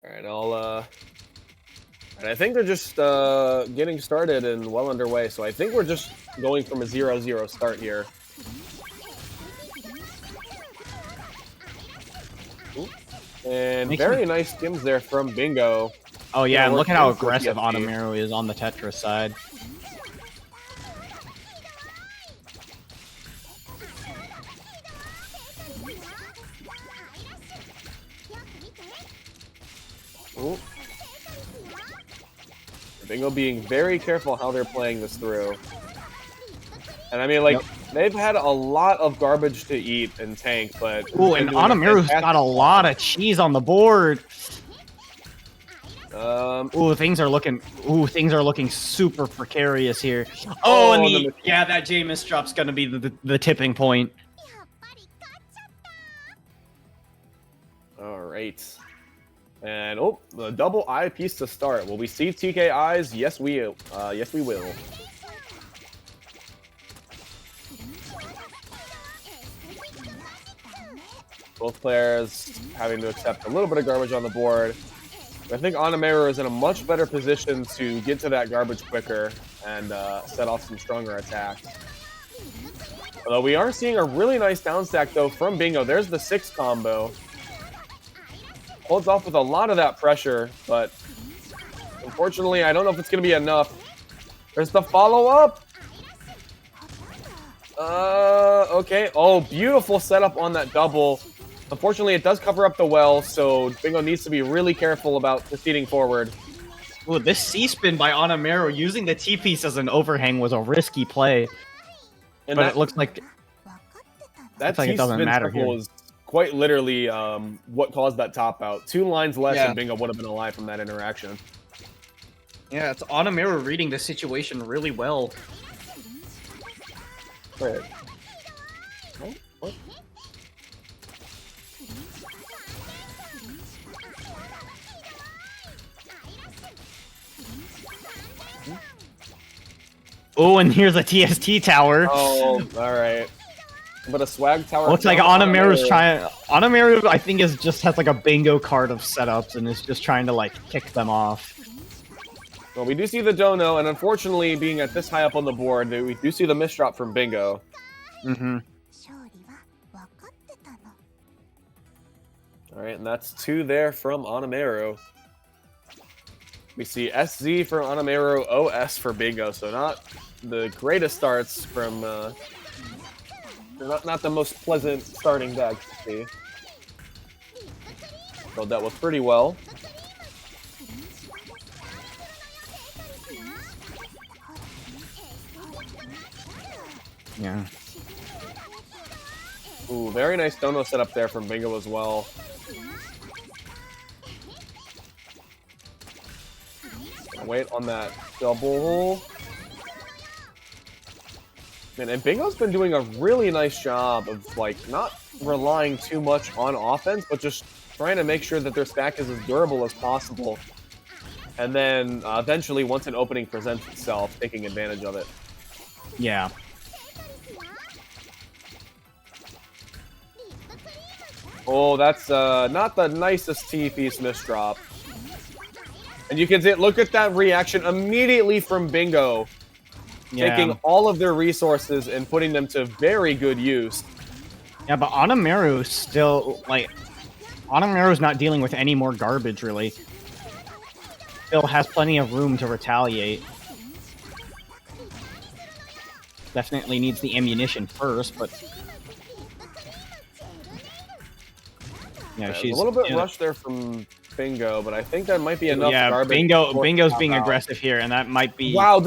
Alright, and I think they're just getting started and well underway, so I think we're just going from a 0-0 start here. Ooh. And very nice skims there from Bingo. Oh yeah, and look at how aggressive Anameru is on the Tetris side. Ooh. Bingo being very careful how they're playing this through. And I mean, like, they've had a lot of garbage to eat and tank, but... Ooh, and Anameru's got a lot of cheese on the board! Ooh, things are looking super precarious here. Oh, and that J misdrop's gonna be the tipping point. Alright. And, oh, the double eye piece to start. Will we see TKIs? Yes, we will. Both players having to accept a little bit of garbage on the board. I think Anameru is in a much better position to get to that garbage quicker and set off some stronger attacks. Although we are seeing a really nice down stack, though, from Bingo. There's the 6 combo. Holds off with a lot of that pressure, but unfortunately, I don't know if it's going to be enough. There's the follow-up. Okay. Oh, beautiful setup on that double. Unfortunately, it does cover up the well, so Bingo needs to be really careful about proceeding forward. Ooh, this C-spin by Anameru using the T-piece as an overhang was a risky play. And but it looks like that it doesn't matter here. Was quite literally what caused that top out. 2 lines less and Bingo would have been alive from that interaction. Yeah, it's Anameru reading the situation really well. Right. Oh, what? Oh, and here's a TST tower. Oh, alright. But a swag tower. Looks like Anameru's trying. Anameru, I think, just has like a bingo card of setups and is just trying to like kick them off. Well, we do see the dono, and unfortunately, being at this high up on the board, we do see the misdrop from Bingo. Mm-hmm. Alright, and that's 2 there from Anameru. We see SZ for Anameru, OS for Bingo, so not the greatest starts from, not the most pleasant starting deck to see. So that was pretty well. Yeah. Ooh, very nice dono setup there from Bingo as well. Wait on that double. Man, and Bingo's been doing a really nice job of, like, not relying too much on offense, but just trying to make sure that their stack is as durable as possible. And then, eventually, once an opening presents itself, taking advantage of it. Yeah. Oh, that's not the nicest T-piece misdrop. And you can see, look at that reaction immediately from Bingo. Yeah. Taking all of their resources and putting them to very good use. Yeah, but Anameru still, like, Anameru's not dealing with any more garbage, really. Still has plenty of room to retaliate. Definitely needs the ammunition first, but... Yeah, she's a little bit rushed there from Bingo, but I think that might be enough garbage. Yeah, Bingo's being aggressive here, and that might be... Wow,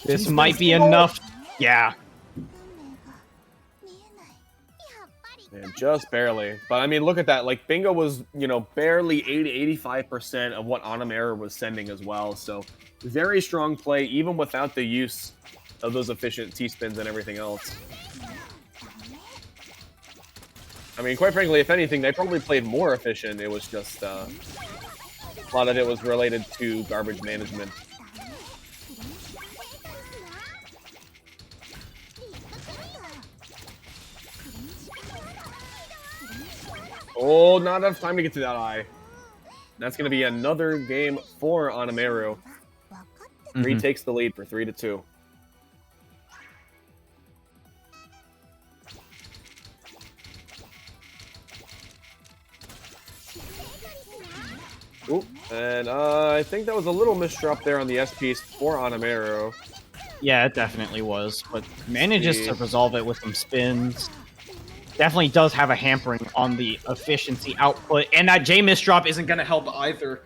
this might be enough. Yeah. Man, just barely. But I mean, look at that. Like, Bingo was, you know, barely 80-85% of what Anameru was sending as well. So, very strong play, even without the use of those efficient T-spins and everything else. I mean, quite frankly, if anything, they probably played more efficient. It was just, a lot of it was related to garbage management. Oh, not enough time to get to that eye. That's going to be another game for Anameru. Reed takes the lead for 3-2. Ooh, and I think that was a little misdrop there on the S piece for Anameru. Yeah, it definitely was, but manages to resolve it with some spins. Definitely does have a hampering on the efficiency output, and that J misdrop isn't going to help either.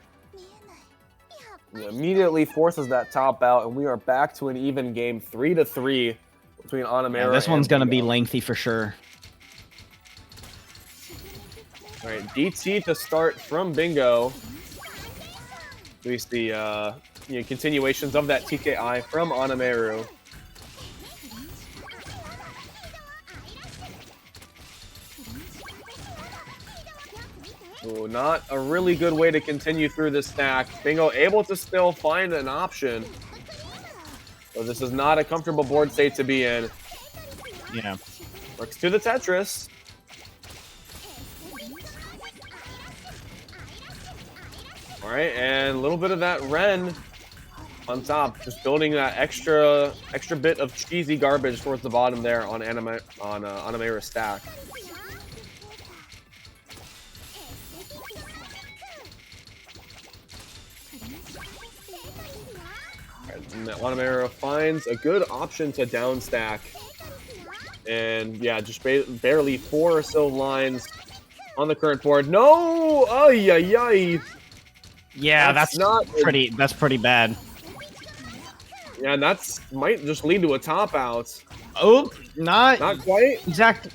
He immediately forces that top out, and we are back to an even game, 3-3 between Anameru. Yeah, this one's going to be Bingo. lengthy for sure. All right, DT to start from Bingo. We see continuations of that TKI from Anameru. Ooh, not a really good way to continue through this stack. Bingo able to still find an option. So this is not a comfortable board state to be in. Yeah. Works to the Tetris. All right, and a little bit of that Ren on top, just building that extra bit of cheesy garbage towards the bottom there on Anameru's stack. Anameru finds a good option to down stack. And yeah, just barely 4 or so lines on the current board. No! Ay, ay, ay. Yeah, that's pretty bad. Yeah, and might just lead to a top out. Oh, not quite.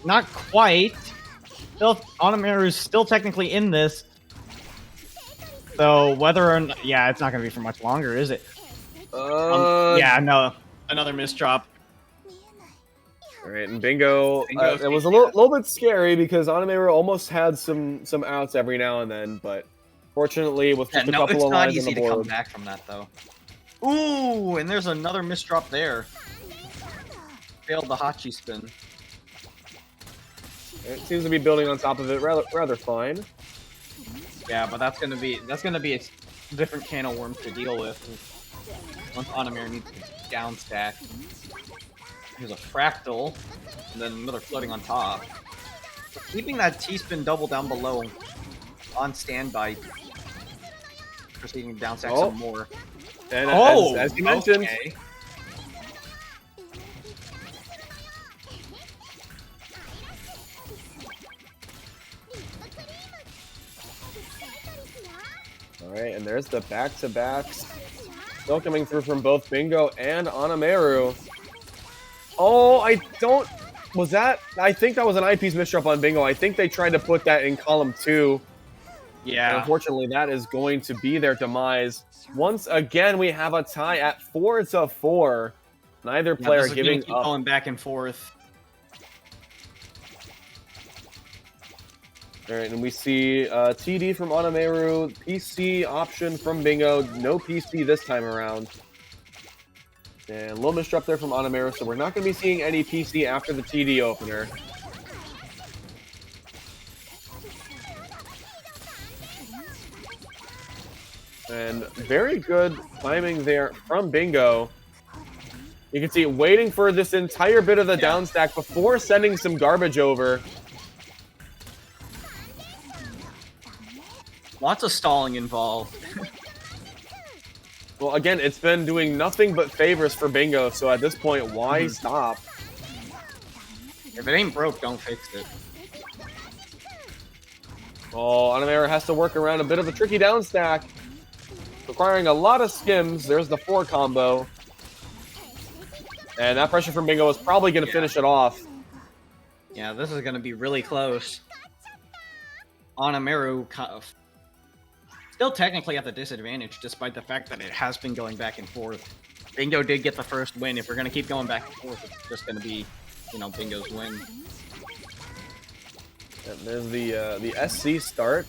Not quite. Still, Anameru's still technically in this. So whether or not, yeah, it's not going to be for much longer, is it? Yeah, no, another misdrop. All right, and Bingo, it was a little bit scary because Anameru almost had some outs every now and then, but fortunately, with just a couple of lines on the board, it's not easy to come back from that though. Ooh, and there's another misdrop there. Failed the Hachi spin. It seems to be building on top of it rather fine. Yeah, but that's gonna be a different can of worms to deal with once Anameru needs to down stack. Here's a fractal, and then another floating on top. So keeping that T-spin double down below on standby. Proceeding to down stack some more. And as you mentioned, okay. All right, and there's the back-to-backs. Still coming through from both Bingo and Anameru. Oh, I think that was an eyepiece misdrop on Bingo. I think they tried to put that in column 2. Yeah. And unfortunately, that is going to be their demise. Once again, we have a tie at 4-4. Neither player giving keep up. Going back and forth. All right, and we see TD from Anameru, PC option from Bingo. No PC this time around. And a little misdrop there from Anameru, so we're not going to be seeing any PC after the TD opener. And very good timing there from Bingo. You can see waiting for this entire bit of the down stack before sending some garbage over. Lots of stalling involved. Well, again, it's been doing nothing but favors for Bingo, so at this point, why stop? If it ain't broke, don't fix it. Oh, Anameru has to work around a bit of a tricky down stack, requiring a lot of skims. There's the 4 combo. And that pressure from Bingo is probably going to finish it off. Yeah, this is going to be really close. Anameru still technically at the disadvantage, despite the fact that it has been going back and forth. Bingo did get the first win. If we're going to keep going back and forth, it's just going to be, Bingo's win. And there's the SC start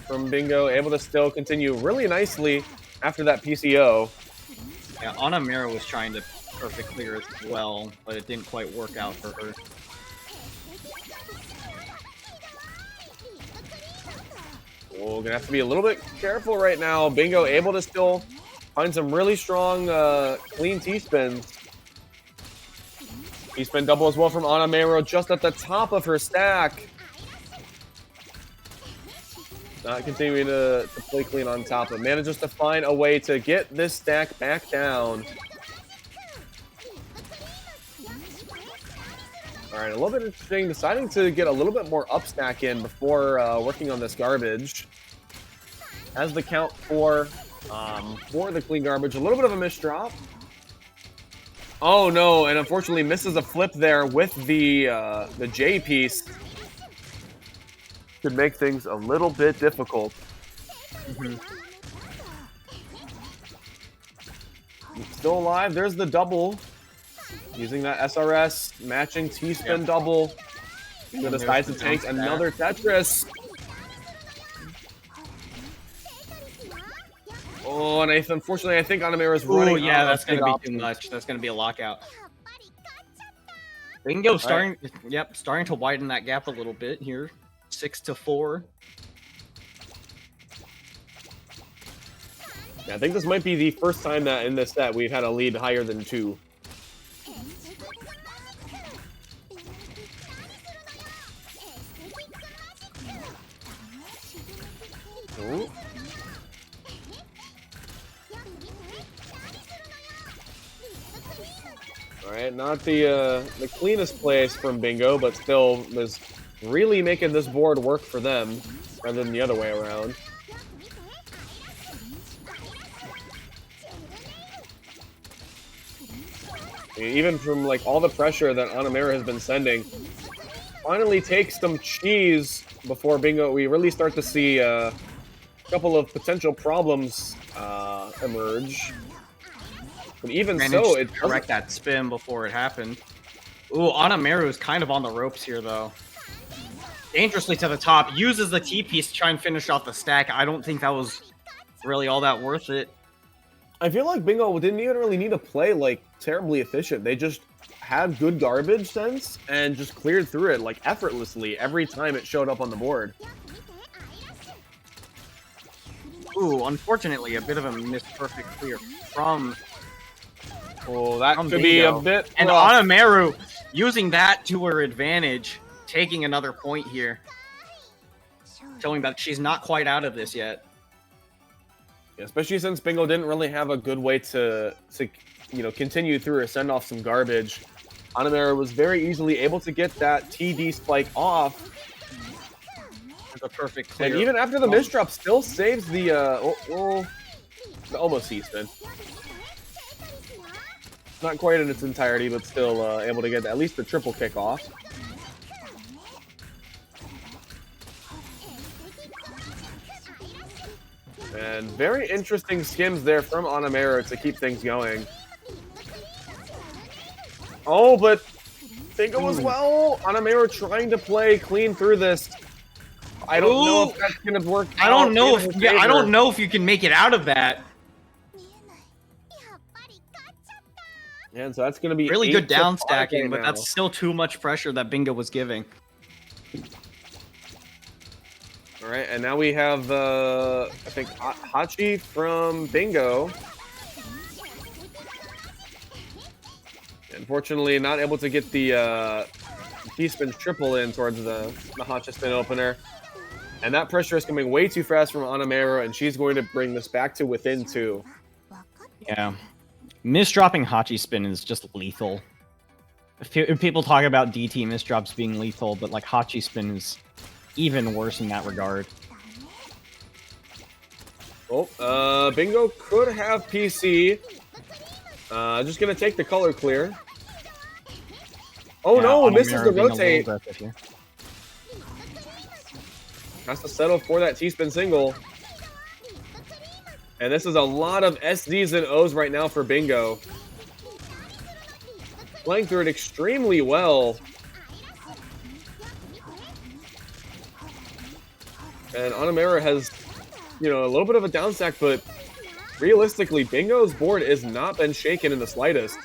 from Bingo, able to still continue really nicely after that PCO. Yeah, Anameru was trying to perfect clear as well, but it didn't quite work out for her. Oh, Oh, gonna have to be a little bit careful right now. Bingo able to still find some really strong, clean T-spins. T-spin double as well from Anameru, just at the top of her stack. Not continuing to play clean on top, but manages to find a way to get this stack back down. All right, a little bit interesting. Deciding to get a little bit more up stack in before working on this garbage. As the count for the clean garbage, a little bit of a misdrop. Oh no, and unfortunately misses a flip there with the J piece. Could make things a little bit difficult. Still alive. There's the double. Using that SRS, matching T-spin double. He decides to take another Tetris. Oh, and unfortunately, I think Anameru is running. Oh, yeah, that's going to be too much. That's going to be a lockout. Bingo starting, starting to widen that gap a little bit here. 6-4. Yeah, I think this might be the first time that in this set we've had a lead higher than 2. Ooh. All right, not the cleanest place from Bingo, but still was really making this board work for them rather than the other way around. Even from like all the pressure that Anameru has been sending, finally takes some cheese before Bingo. We really start to see a couple of potential problems emerge. But even so, it correct that spin before it happened. Ooh, Anameru is kind of on the ropes here, though. Dangerously to the top, uses the T-piece to try and finish off the stack. I don't think that was really all that worth it. I feel like Bingo didn't even really need to play like terribly efficient. They just had good garbage sense and just cleared through it like effortlessly every time it showed up on the board. Ooh, unfortunately, a bit of a missed perfect clear from. Oh, that could be a bit. And Anameru using that to her advantage, taking another point here, showing that she's not quite out of this yet. Yeah, especially since Bingo didn't really have a good way to continue through or send off some garbage. Anameru was very easily able to get that TD spike off. There's a perfect clear. And even after the misdrop, still saves the almost C-spin. Not quite in its entirety, but still able to get at least the triple kick off. And very interesting skims there from Anameru to keep things going. Oh, but Bingo as well. Anameru trying to play clean through this. I don't know if that's gonna work. I don't know if I don't know if you can make it out of that. Yeah, and so that's gonna be really good down stacking, but that's still too much pressure that Bingo was giving. All right, and now we have I think Hachi from Bingo. Unfortunately, not able to get the T-spin triple in towards the Hachi spin opener. And that pressure is coming way too fast from Anameru, and she's going to bring this back to within 2. Yeah. Misdropping Hachi spin is just lethal. If people talk about DT misdrops being lethal, but like Hachi spin is even worse in that regard. Oh, Bingo could have PC. Just gonna take the color clear. Oh yeah, no, misses the rotate. Has to settle for that T-spin single. And this is a lot of SDs and Os right now for Bingo. Playing through it extremely well. And Anameru has, a little bit of a down stack, but realistically, Bingo's board has not been shaken in the slightest.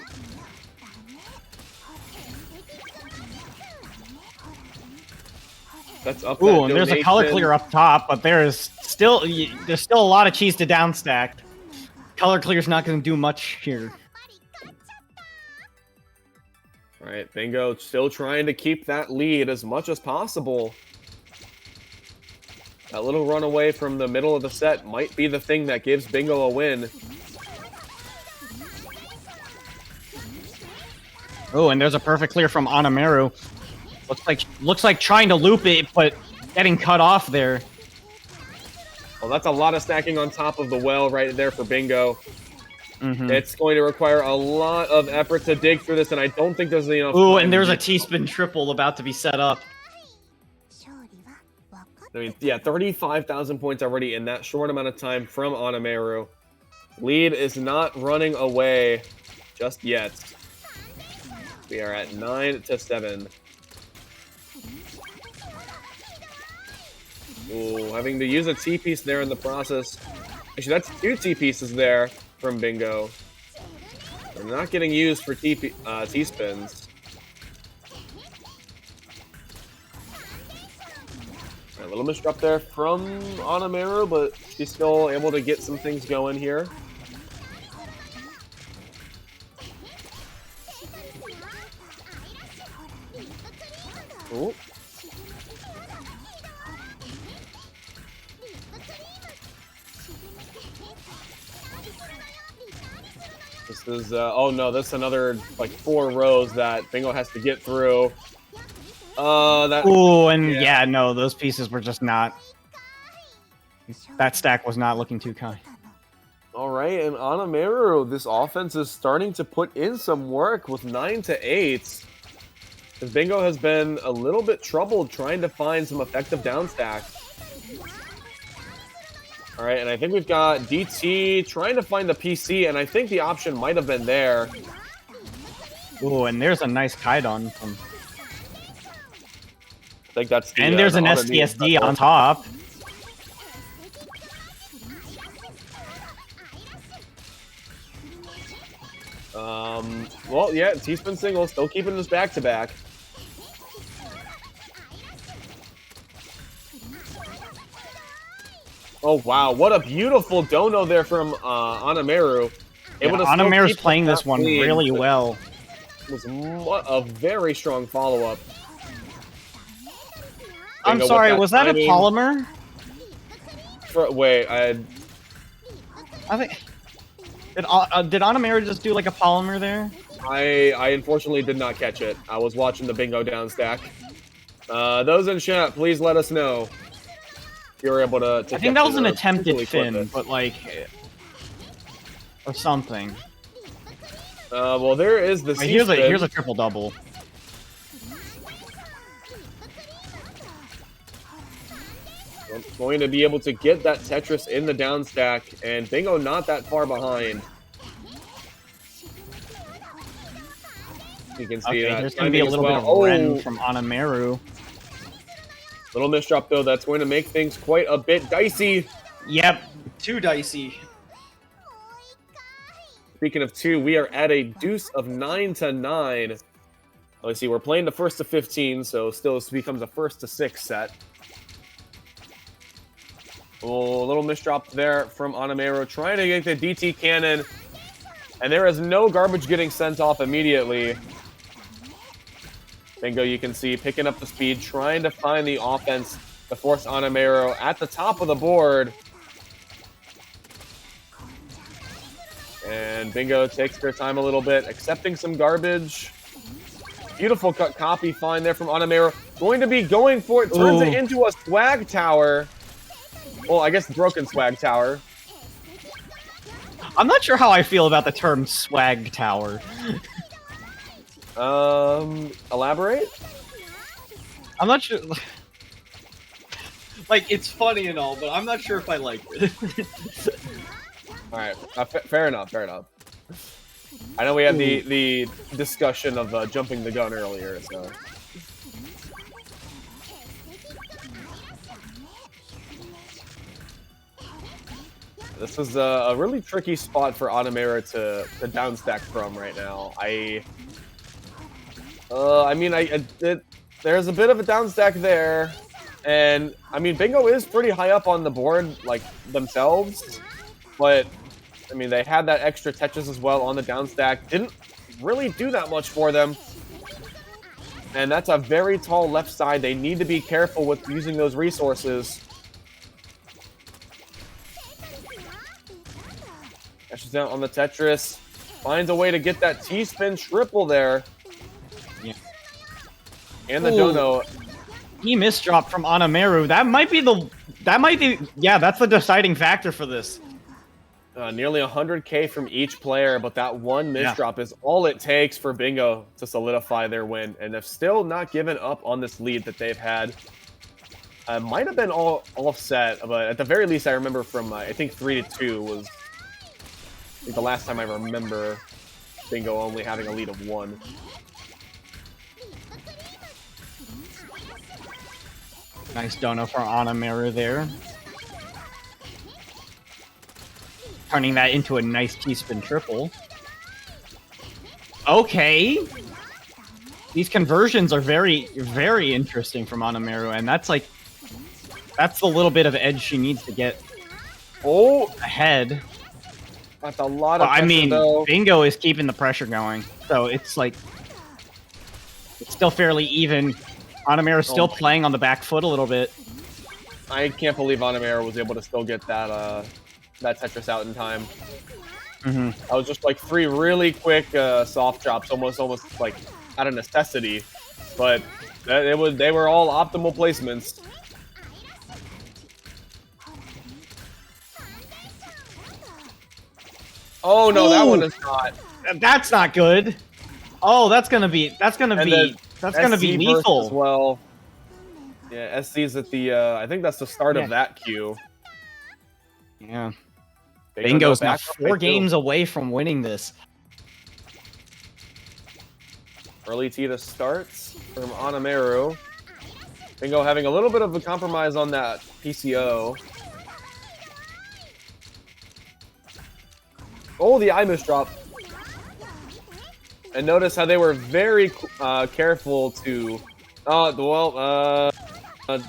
That's up. Ooh, and there's a color clear up top, but there is there's still a lot of cheese to downstack. Color clear's not going to do much here. All right, Bingo still trying to keep that lead as much as possible. That little run away from the middle of the set might be the thing that gives Bingo a win. Oh, and there's a perfect clear from Anameru. Looks like trying to loop it, but getting cut off there. Well, that's a lot of stacking on top of the well right there for Bingo. Mm-hmm. It's going to require a lot of effort to dig through this, and I don't think there's enough. Ooh, and there's a T-spin triple about to be set up. I mean, yeah, 35,000 points already in that short amount of time from Anameru. Lead is not running away just yet. We are at 9-7. Ooh, having to use a T-piece there in the process. Actually, that's 2 T-pieces there from Bingo. They're not getting used for T-spins. A little misdrop there from Anameru, but she's still able to get some things going here. Ooh. This is, oh no, this is another, like, 4 rows that Bingo has to get through. Ooh, and yeah, no, those pieces were just not... That stack was not looking too kind. Alright, and Anameru, this offense is starting to put in some work with 9-8. Because Bingo has been a little bit troubled trying to find some effective downstacks. Alright, and I think we've got DT trying to find the PC, and I think the option might have been there. Ooh, and there's a nice Kaidon from... I think that's the, and there's an SDSD on top. Well, yeah, T-spin single, still keeping this back-to-back. Oh, wow, what a beautiful dono there from Anameru. Yeah, Anameru's playing this one really well. It was a very strong follow-up. I'm sorry, was that a polymer? Wait, I think... Did Anameru just do like a polymer there? I unfortunately did not catch it. I was watching the Bingo down stack. Those in chat, please let us know if you were able to I think that was an attempted fin, but like... Or something. Well, there is the here's a triple-double. Going to be able to get that Tetris in the down stack, and Bingo not that far behind. You can see that. There's going to be a little bit of Ren from Anameru. Little misdrop, though. That's going to make things quite a bit dicey. Yep, too dicey. Speaking of 2, we are at a deuce of 9-9. Let's see, we're playing the first to 15, so still this becomes a first to 6 set. Oh, a little misdrop there from Anameru, trying to get the DT cannon, and there is no garbage getting sent off immediately. Bingo, you can see, picking up the speed, trying to find the offense to force Anameru at the top of the board. And Bingo takes their time a little bit, accepting some garbage. Beautiful cut copy find there from Anameru. Going to be going for it, turns it into a swag tower. Well, I guess broken swag tower. I'm not sure how I feel about the term swag tower. Elaborate? I'm not sure. Like, it's funny and all, but I'm not sure if I like it. Alright, fair enough, fair enough. I know we had the discussion of jumping the gun earlier, so... This is a really tricky spot for Anameru to downstack from right now. I mean, there's a bit of a downstack there. And, I mean, Bingo is pretty high up on the board, like, themselves. But, I mean, they had that extra Tetris as well on the down stack. Didn't really do that much for them. And that's a very tall left side. They need to be careful with using those resources. Dashes down on the Tetris. Finds a way to get that T-spin triple there. Yeah. And the dono. He misdropped from Anameru. Yeah, that's the deciding factor for this. Nearly 100K from each player, but that one misdrop is all it takes for Bingo to solidify their win. And they've still not given up on this lead that they've had. Might have been all offset, but at the very least, I remember from, I think 3-2 was the last time I remember Bingo only having a lead of 1. Nice dono for Anameru there. Turning that into a nice T-spin triple. Okay. These conversions are very, very interesting from Anameru, and that's the little bit of edge she needs to get ahead. That's a lot of pressure, I mean, though. Bingo is keeping the pressure going, so it's like, it's still fairly even. Anameru's still playing on the back foot a little bit. I can't believe Anameru was able to still get that that Tetris out in time. Mm-hmm. I was just like 3 really quick soft drops, almost like out of necessity, but they were all optimal placements. Oh no, that one is not. That's not good. Oh, that's gonna be lethal as well. Yeah, SC's at the. I think that's the start of that queue. Yeah. Bingo's now 4 games away from winning this. Early T to starts from Anameru. Bingo having a little bit of a compromise on that PCO. Oh, the I misdrop. And notice how they were very careful to...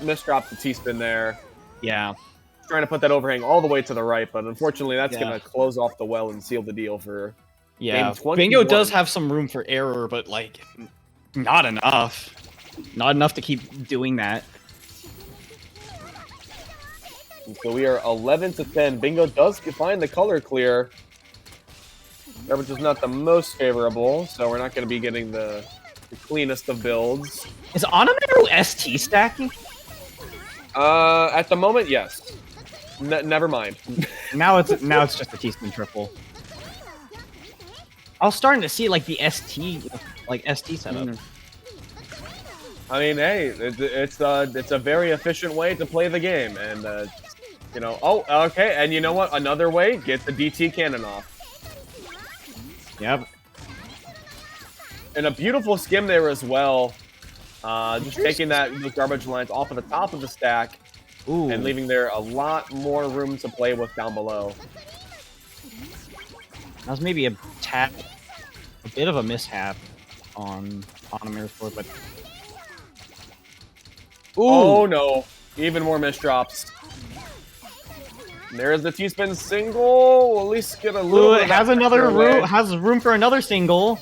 misdrop the T-spin there. Yeah. Trying to put that overhang all the way to the right, but unfortunately that's going to close off the well and seal the deal for game 21. Bingo does have some room for error, but, like, not enough. Not enough to keep doing that. And so we are 11-10. Bingo does find the color clear. Which is not the most favorable, so we're not going to be getting the cleanest of builds. Is Anameru ST stacking? At the moment, yes. Never mind. now it's just a T-spin triple. I was starting to see like the ST setup. I mean, hey, it's a very efficient way to play the game, and you know. Oh, okay, and you know what? Another way, get the DT cannon off. Yep. And a beautiful skim there as well. Just taking those garbage lines off of the top of the stack. Ooh. And leaving there a lot more room to play with down below. That was maybe a bit of a mishap on Anameru's board, but... Ooh. Oh no, even more misdrops. There's the T-spin single. We'll at least get a little bit. It has another room. Has room for another single.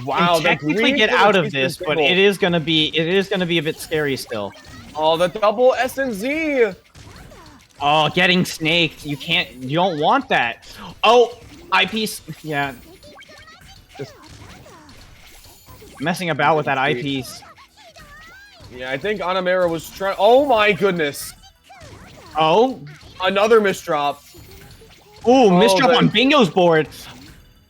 Wow, and technically get out of this, but it is gonna be a bit scary still. Oh, the double S and Z. Oh, getting snaked. You don't want that. Oh, eyepiece. Yeah. Just messing about with that eyepiece. Yeah, I think Anameru was trying. Oh my goodness. Oh. Another misdrop. Ooh, misdrop on Bingo's board.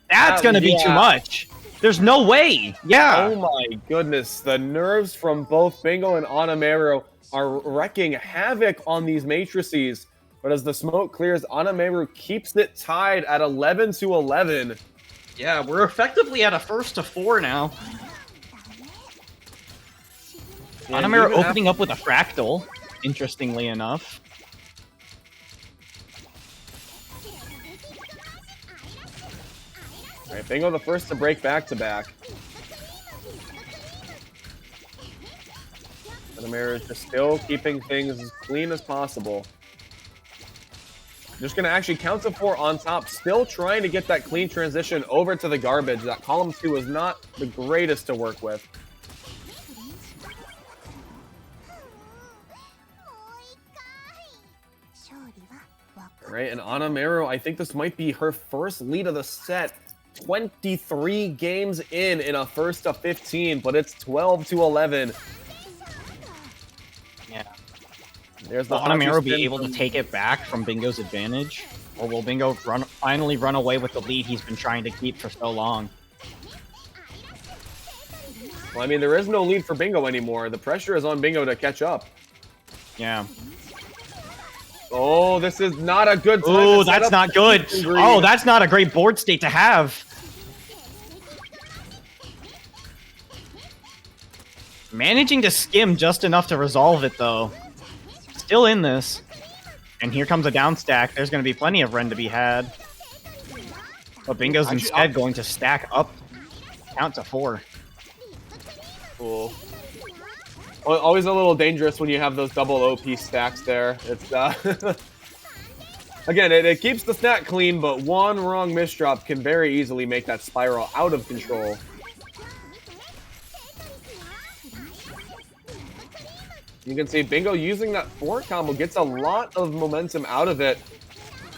That's gonna be too much. There's no way. Yeah. Oh my goodness. The nerves from both Bingo and Anameru are wrecking havoc on these matrices. But as the smoke clears, Anameru keeps it tied at 11-11. Yeah, we're effectively at a 1-4 now. Yeah, Anameru opening up with a fractal, interestingly enough. Alright, Bingo the first to break back-to-back. Anameru is just still keeping things as clean as possible. Just going to actually count to 4 on top, still trying to get that clean transition over to the garbage. That column 2 is not the greatest to work with. Right, and Anameru, I think this might be her first lead of the set. 23 games in a first to 15, but it's 12-11. Yeah. There's the Will Anameru be able to take it back from Bingo's advantage? Or will Bingo finally run away with the lead he's been trying to keep for so long? Well, I mean, there is no lead for Bingo anymore. The pressure is on Bingo to catch up. Yeah. Oh, this is not a good time. Oh, that's not good. Oh, that's not a great board state to have. Managing to skim just enough to resolve it, though. Still in this. And here comes a down stack. There's going to be plenty of Ren to be had. But Bingo's instead going to stack up. Count to 4. Cool. Always a little dangerous when you have those double OP stacks there. It's again, it keeps the stack clean, but one wrong misdrop can very easily make that spiral out of control. You can see Bingo using that 4 combo gets a lot of momentum out of it,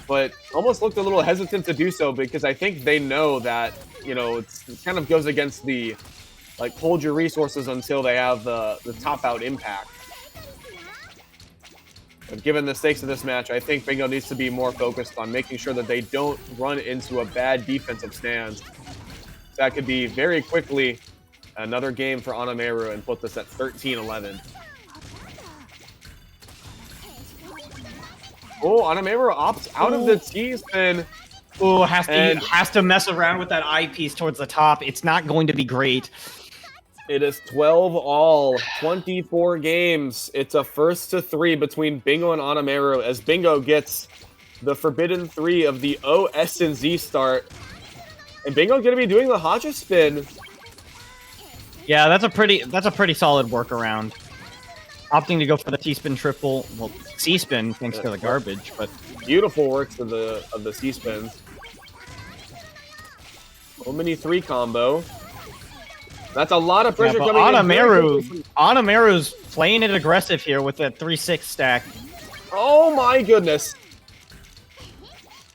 but almost looked a little hesitant to do so because I think they know that, you know, it kind of goes against the like, hold your resources until they have the top-out impact. But given the stakes of this match, I think Bingo needs to be more focused on making sure that they don't run into a bad defensive stance. That could be very quickly another game for Anameru and put this at 13-11. Oh, Anameru opts out of the T-spin. Oh, has to mess around with that eyepiece towards the top. It's not going to be great. It is 12-all, 24 games. It's a first to 3 between Bingo and Anameru as Bingo gets the forbidden 3 of the O, S, and Z start. And Bingo going to be doing the Hacha spin. Yeah, that's a pretty solid workaround. Opting to go for the T-spin triple, well, C-spin thanks to the garbage, but beautiful works of the C-spins. Omni 3 combo. That's a lot of pressure coming in. Anameru's playing it aggressive here with that 3-6 stack. Oh my goodness.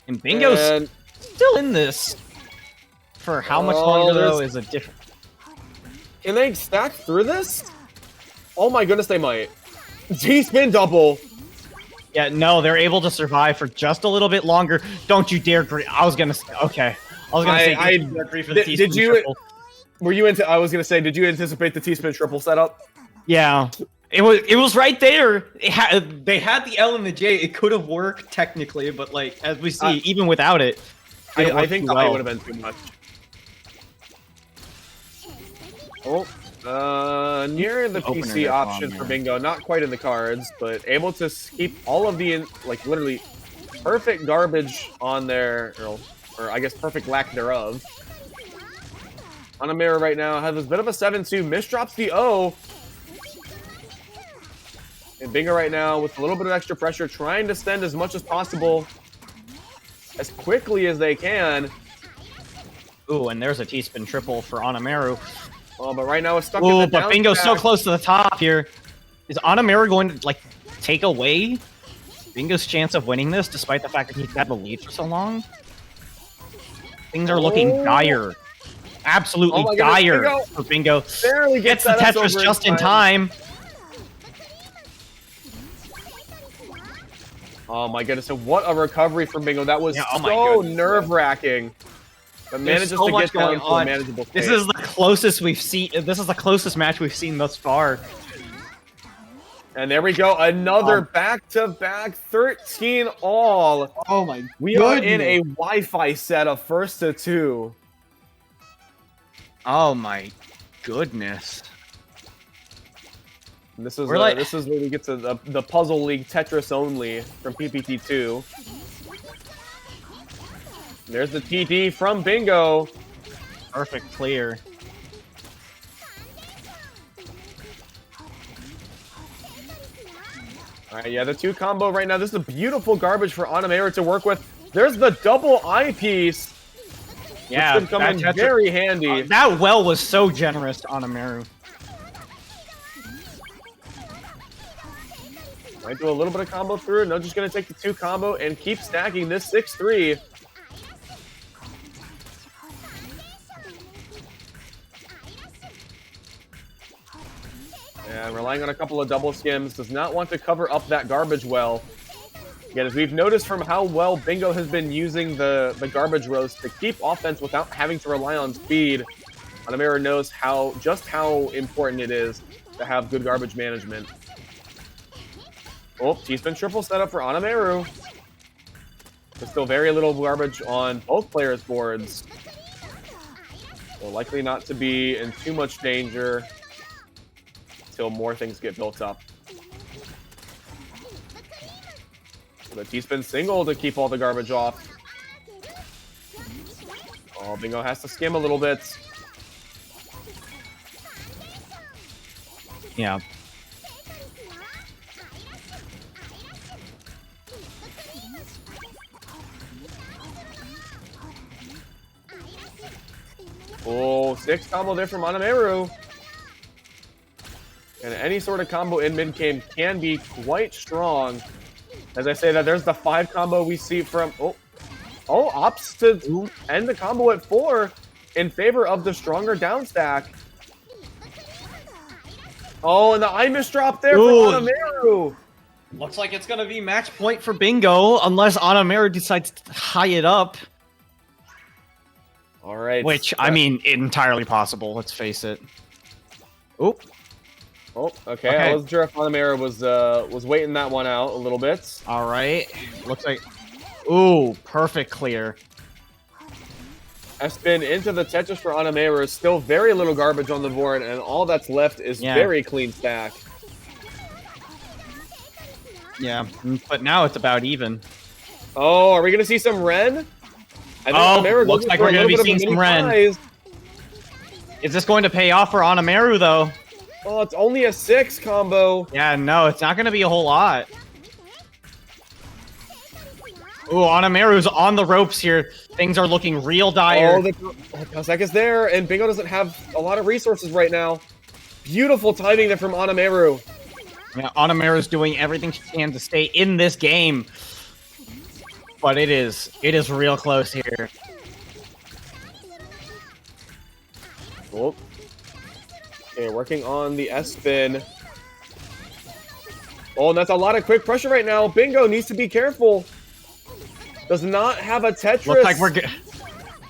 And Bingo's still in this. For how much longer, though, is a different... Can they stack through this? Oh my goodness, they might. T-spin double. Yeah, no, they're able to survive for just a little bit longer. Don't you dare agree. I was gonna say, okay. I was gonna say, agree for the T-spin triple. Were you into? I was gonna say, did you anticipate the T-spin triple setup? Yeah, it was right there. They had the L and the J. It could have worked technically, but like as we see, even without it, I think the I would have been too much. Oh, near the PC option for Bingo, not quite in the cards, but able to keep all of the like literally perfect garbage on there, or I guess perfect lack thereof. Anameru right now has a bit of a 7-2, misdrops the O. And Bingo right now with a little bit of extra pressure, trying to send as much as possible, as quickly as they can. Ooh, and there's a T-spin triple for Anameru. Oh, but right now it's stuck in the but Bingo's so close to the top here. Is Anameru going to, like, take away Bingo's chance of winning this, despite the fact that he's had the lead for so long? Things are looking dire. Absolutely dire for Bingo. Barely gets the Tetris just in time. Oh my goodness, so what a recovery from Bingo. That was so nerve-wracking. But manages to get down to a manageable state. This is the closest we've seen. This is the closest match we've seen thus far. And there we go, another back-to-back 13-all. Oh my goodness. We are in a Wi-Fi set of first to 2. Oh my goodness. This is where we get to the Puzzle League Tetris only from PPT2. There's the TD from Bingo. Perfect clear. All right, yeah, the 2 combo right now. This is a beautiful garbage for Anameru to work with. There's the double eyepiece. Yeah, which could come in very handy. That well was so generous to Anameru. Might do a little bit of combo through. No, just going to take the 2 combo and keep stacking this 6-3. And relying on a couple of double skims. Does not want to cover up that garbage well. Again, as we've noticed from how well Bingo has been using the garbage roast to keep offense without having to rely on speed, Anameru knows just how important it is to have good garbage management. Oh, T-spin triple setup for Anameru. There's still very little garbage on both players' boards. So likely not to be in too much danger until more things get built up. The T-spin single to keep all the garbage off. Oh, Bingo has to skim a little bit. Yeah. Oh, 6 combo there from Anameru. And any sort of combo in mid-game can be quite strong. As I say that, there's the 5 combo we see from... Oh, opts to end the combo at 4 in favor of the stronger down stack. Oh, and the eye misdrop there from Anameru. Looks like it's going to be match point for Bingo, unless Anameru decides to tie it up. All right. Which, I mean, entirely possible, let's face it. Oop. Oh, okay. I wasn't sure if Anameru was waiting that one out a little bit. All right. Looks like... Ooh, perfect clear. S-spin into the Tetris for Anameru. Still very little garbage on the board, and all that's left is very clean stack. Yeah, but now it's about even. Oh, are we going to see some Ren? Looks like we're going to be seeing some Ren. Is this going to pay off for Anameru, though? Oh, it's only a 6 combo. Yeah, no, it's not going to be a whole lot. Ooh, Anameru's on the ropes here. Things are looking real dire. Oh, the Kosek is there, and Bingo doesn't have a lot of resources right now. Beautiful timing there from Anameru. Yeah, Anameru's doing everything she can to stay in this game. But it is real close here. Oh. Okay, working on the S-spin. Oh, and that's a lot of quick pressure right now. Bingo needs to be careful. Does not have a Tetris. Looks like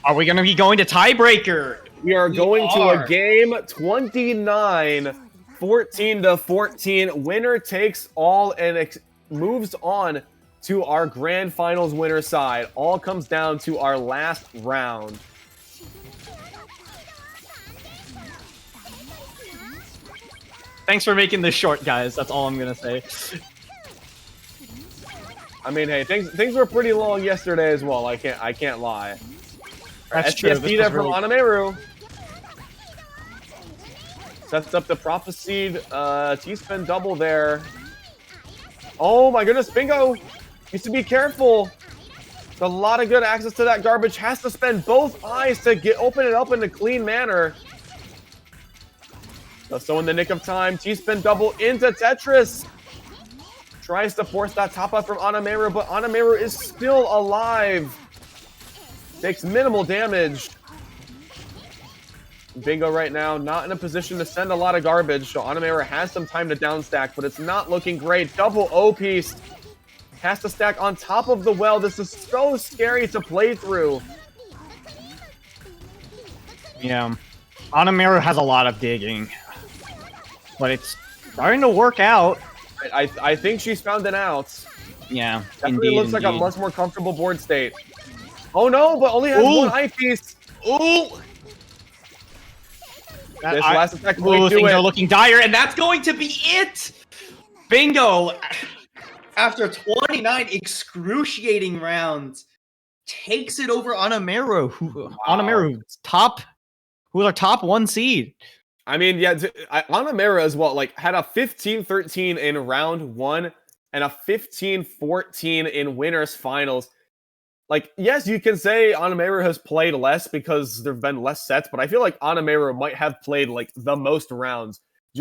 are we going to be going to tiebreaker? We are going to a game 29, 14-14. Winner takes all and moves on to our grand finals winner side. All comes down to our last round. Thanks for making this short, guys. That's all I'm gonna say. I mean, hey, things were pretty long yesterday as well. I can't lie. That's true. SGFerox there from Anameru. Sets up the prophesied T-spin double there. Oh my goodness, Bingo needs to be careful. There's a lot of good access to that garbage. Has to spend both eyes to open it up in a clean manner. So in the nick of time, T-spin double into Tetris. Tries to force that top up from Anameru, but Anameru is still alive. Takes minimal damage. Bingo right now not in a position to send a lot of garbage, so Anameru has some time to downstack, but it's not looking great. Double O-piece. Has to stack on top of the well. This is so scary to play through. Yeah. Anameru has a lot of digging. But it's starting to work out. I think she's found it out. Yeah, definitely looks like a much more comfortable board state. Oh no, but only has one eyepiece. Ooh! This last attack things are looking dire, and that's going to be it! Bingo, after 29 excruciating rounds, takes it over Anameru. Anameru's who's our top 1 seed. I mean, yeah, Anameru as well, like, had a 15-13 in round 1. and a 15-14 in winners finals. Like, yes, you can say Anameru has played less because there have been less sets, but I feel like Anameru might have played like the most rounds